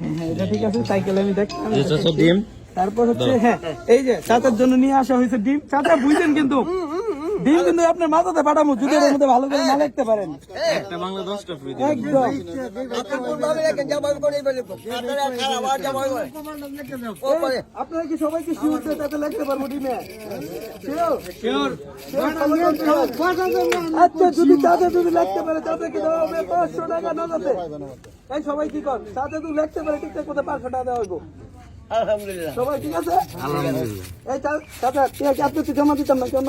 হ্যাঁ, এটা ঠিক আছে, সাইকেল আমি দেখলাম। তারপর হচ্ছে হ্যাঁ, এই যে চাচার জন্য নিয়ে আসা হয়েছে ডিম। চাচা বুঝছেন কিন্তু ডিম কিন্তু আপনার মাথাতে পাঠাবো, যদি এর মধ্যে ভালো করে না লিখতে পারেন একটা বাংলা 10টা ফ্রি একদম। আপনারা কি সবাই কি শিওর যে তাতে লিখতে পারবো ডিমে? শিওর? আচ্ছা, যদি চাচা যদি লিখতে পারে চাচাকে দেওয়া হবে 500 টাকা নগদে। এই সবাই কি কর, চাচা যদি লিখতে পারে ঠিকঠাক মতো 500 টাকা দেওয়া হইব। আলহামদুলিল্লাহ, সবাই ঠিক আছে? আলহামদুলিল্লাহ। এই চাচা আপনি তো জমা দিতাম না, কেন?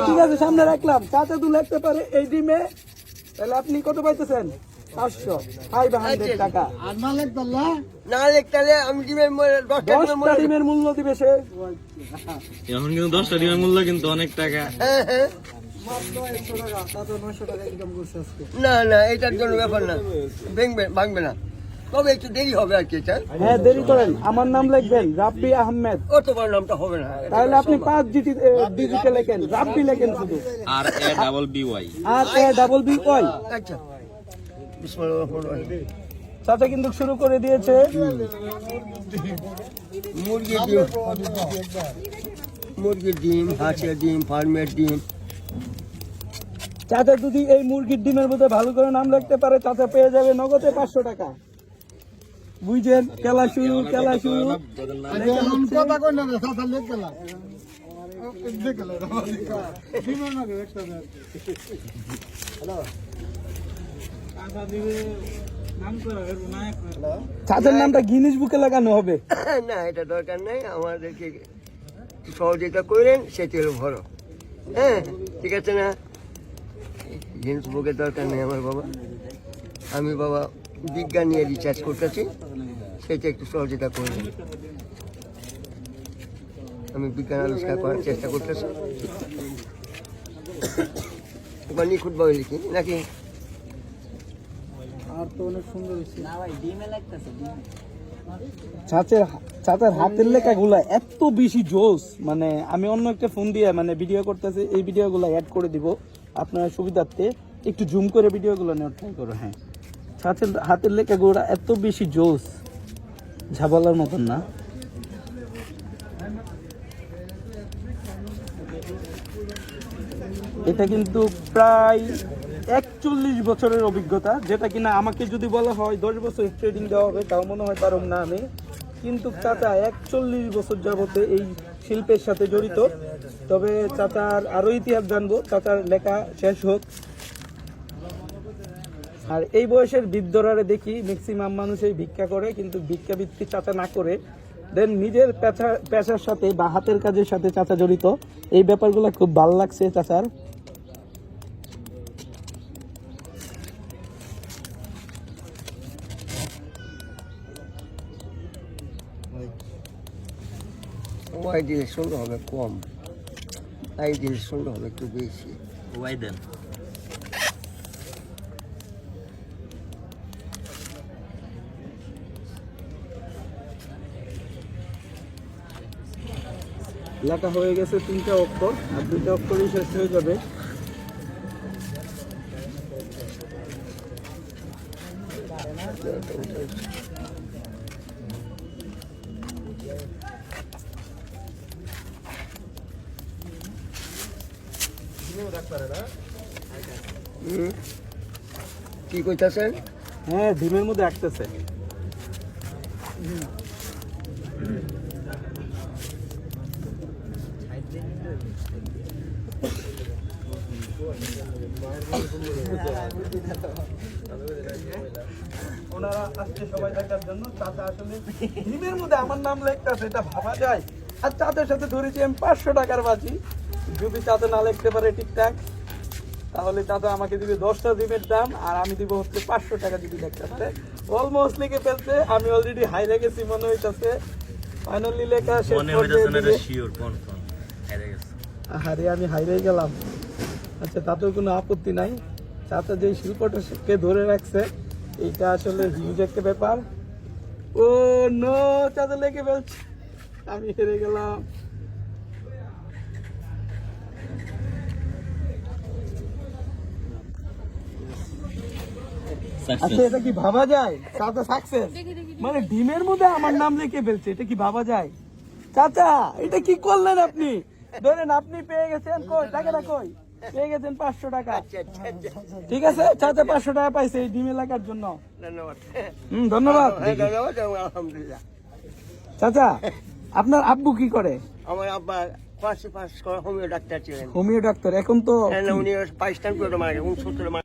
ঠিক আছে, সামনে রাখলাম। চাচা দু লিখতে পারে এই ডিমে, তাহলে আপনি কত পাইতেছেন? 500 টাকা। আর না লিখতে আমি ডিমের 10টা ডিমের মূল্য দিবে সে। এখন কিন্তু 10টা ডিমের মূল্য কিন্তু অনেক টাকা। না না, এটার জন্য ব্যাপার না, ভাঙবে না, তবে একটু দেরি হবে আর কি। হ্যাঁ, দেরি করেন। আমার নাম লিখবেন রাব্বি আহমেদ। অত বড় নামটা হবে না, তাহলে আপনি 5 ডিজিটে লেখেন, রাব্বি লেখেন শুধু। আর এ ডাবল বি ওয়াই। আচ্ছা, বিসমিল্লাহির রহমানির রহিম। চাচা কিন্তু শুরু করে দিয়েছে। মুরগির ডিম, হাঁসের ডিম, ফার্মের ডিম। চাচা যদি এই মুরগির ডিমের মধ্যে ভালো করে নাম লিখতে পারে, চাচা পেয়ে যাবে নগদে 500 টাকা। বুঝছেন? খেলা শুরু। চাচার নামটা গিনিস বুকে লাগানো হবে। না, এটা দরকার নেই, আমাদেরকে সহযোগিতা করেন, সেটি হলো বড়। হ্যাঁ, ঠিক আছে না? গিনিস বুকের দরকার নেই আমার বাবা। আমি বাবা বিজ্ঞান নিয়ে রিসার্চ করতেছি, সেটা একটু সহযোগিতা করবেন। আমি বিজ্ঞান আবিষ্কার করার চেষ্টা করতেছি। এবার নিখুঁতভাবে লিখি নাকি? আর তো অনেক সুন্দর চাচার হাতের লেখা গুলা এত বেশি জোস, মানে আমি অন্য একটা ফোন দিয়ে মানে ভিডিও করতেছি, এই ভিডিও গুলা অ্যাড করে দিব আপনার সুবিধার্থে। একটু জুম করে ভিডিও গুলো নেওয়ার ট্রাই করো। হ্যাঁ, চাচার হাতের লেখা গুলা এত বেশি জোস, ঝাবলার মতন না। এটা কিন্তু প্রায় 41 বছরের অভিজ্ঞতা, যেটা কিনা আমাকে যদি বলা হয় 10 বছর ট্রেডিং দেওয়া হবে, তাও মনে হয় পারব না আমি। কিন্তু চাচা 41 বছর যাবতে এই শিল্পের সাথে জড়িত। তবে চাচার আরো ইতিহাস জানবো, চাচার লেখা শেষ হোক। আর এই বয়সের বৃদ্ধরারে দেখি ম্যাক্সিমাম মানুষই ভিক্ষা করে, কিন্তু ভিক্ষাবৃত্তি চাচা না করে দেন নিজের পেশার সাথে বা হাতের কাজের সাথে চাচা জড়িত। এই ব্যাপারগুলো খুব ভালো লাগছে চাচার। ওয়াই দিলে সুন্দর হবে কম, আই দিলে সুন্দর হবে একটু বেশি। ওয়াই দেন। লেখা হয়ে গেছে 3টা অক্ষর, আর 2টা অক্ষরই শেষ হয়ে যাবে। কি কইতাছেন? হ্যাঁ, ডিমের মধ্যে আঁকতেছে। ওনারা আসছে সবাই দেখার জন্য। চাচা আসলে ডিমের মধ্যে আমার নাম লিখতেছে, এটা ভাবা যায়? আর চাচার সাথে ধরেছি আমি 500 টাকার বাজি। যদি চাচা না লিখতে পারে ঠিকঠাক, তাহলে চাচা আমাকে দিবে 10টা ডিমের দাম, আর আমি দিব হচ্ছে 500 টাকা যদি লিখতে পারে। অলমোস্ট লিখে ফেলছে, আমি অলরেডি হাইরে গেছি মনে হইতাছে। ফাইনালি লেখা শেষ আরে আমি হাইরে গেলাম। আচ্ছা, তাতেও কোনো আপত্তি নাই। চাচা যে শিল্পটাকে ধরে রাখছে, এইটা আসলে হিউজ একটা ব্যাপার। ও নো, চাচা লেগে ফেলছে, আমি হেরে গেলাম। আচ্ছা এটা কি ভাবা যায় চাচা সাকসেস মানে ডিমের মধ্যে আমার নাম লিখে ফেলছে এটা কি ভাবা যায় চাচা এটা কি করলেন আপনি ধরেন আপনি পেয়ে গেছেন কই টাকাটা কই পেয়ে গেছেন 500 টাকা আচ্ছা আচ্ছা আচ্ছা ঠিক আছে চাচা 500 টাকা পাইছে এই ডিম এলাকার জন্য ধন্যবাদ ধন্যবাদ হ্যাঁ ধন্যবাদ এবং আলহামদুলিল্লাহ। চাচা আপনার আব্বু কি করে আমার আব্বা পাশ করা হোমিও ডাক্তার ছিলেন। হোমিও ডাক্তার এখন তো হ্যাঁ, না, উনি 22 টান করে মারা গেছেন, 69 মারা